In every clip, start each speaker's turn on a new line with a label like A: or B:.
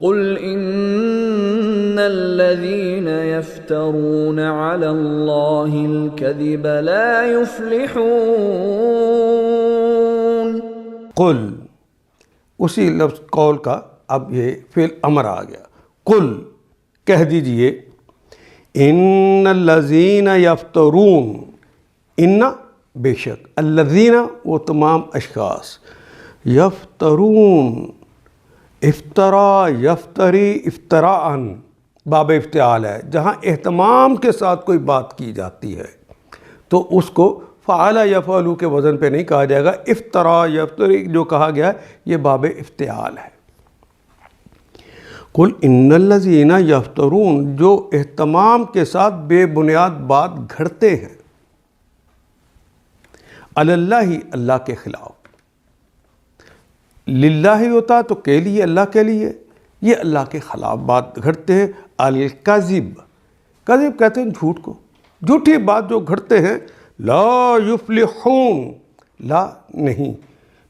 A: قل ان الذين يفترون على الله الكذب لا يفلحون.
B: قل، اسی لفظ قول کا اب یہ فعل امر آ گیا. قل، کہہ دیجئے، ان الذین یفترون، ان بے شک، الذین وہ تمام اشخاص، یفترون افطرا یفتری افتراءً باب افتعال ہے، جہاں اہتمام کے ساتھ کوئی بات کی جاتی ہے تو اس کو فعل یفعلو کے وزن پہ نہیں کہا جائے گا. افطرا یفتری جو کہا گیا ہے یہ باب افتعال ہے. قل ان الذین یفترون، جو اہتمام کے ساتھ بے بنیاد بات گھڑتے ہیں، علی اللہ، اللہ کے خلاف. للہ ہوتا تو کے لیے، اللہ کے لیے، یہ اللہ کے خلاف بات گھڑتے ہیں. الکذب، کذب کہتے ہیں جھوٹ کو، جھوٹی بات جو گھڑتے ہیں. لا یفلحون، لا نہیں،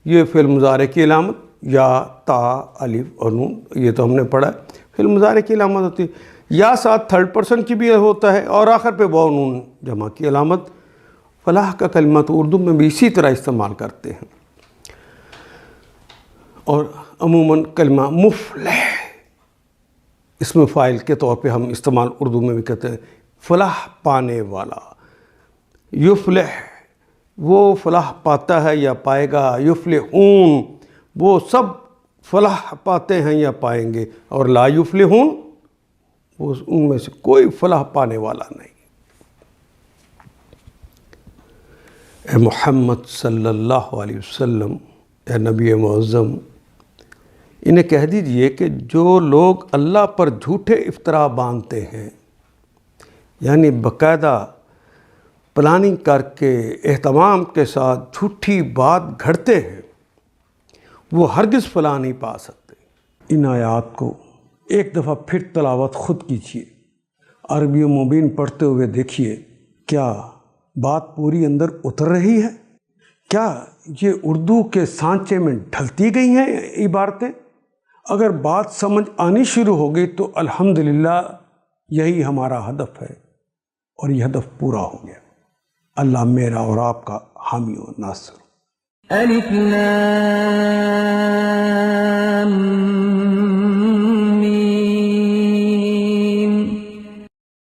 B: یہ فعل مضارع کی علامت، یا تا الف اور نون، یہ تو ہم نے پڑھا ہے. فعل مضارع کی علامت ہوتی ہے، یا ساتھ تھرڈ پرسن کی بھی ہوتا ہے، اور آخر پہ واو نون جمع کی علامت. فلاح کا کلمہ تو اردو میں بھی اسی طرح استعمال کرتے ہیں. اور عموماً کلمہ مفلح اسم فاعل کے طور پہ ہم استعمال اردو میں بھی کرتے ہیں، فلاح پانے والا. یفلح وہ فلاح پاتا ہے یا پائے گا، یفلحون وہ سب فلاح پاتے ہیں یا پائیں گے، اور لا یفلحون وہ ان میں سے کوئی فلاح پانے والا نہیں. اے محمد صلی اللہ علیہ وسلم، اے نبی معظم، انہیں کہہ دیجئے کہ جو لوگ اللہ پر جھوٹے افطرا باندھتے ہیں، یعنی باقاعدہ پلاننگ کر کے اہتمام کے ساتھ جھوٹی بات گھڑتے ہیں، وہ ہرگز فلاح نہیں پا سکتے. ان آیات کو ایک دفعہ پھر تلاوت خود کیجیے، عربی مبین پڑھتے ہوئے دیکھیے کیا بات پوری اندر اتر رہی ہے؟ کیا یہ اردو کے سانچے میں ڈھلتی گئی ہیں عبارتیں؟ اگر بات سمجھ آنی شروع ہو گئی تو الحمدللہ یہی ہمارا ہدف ہے، اور یہ ہدف پورا ہو گیا. اللہ میرا اور آپ کا حامی و ناصر.
A: الف لام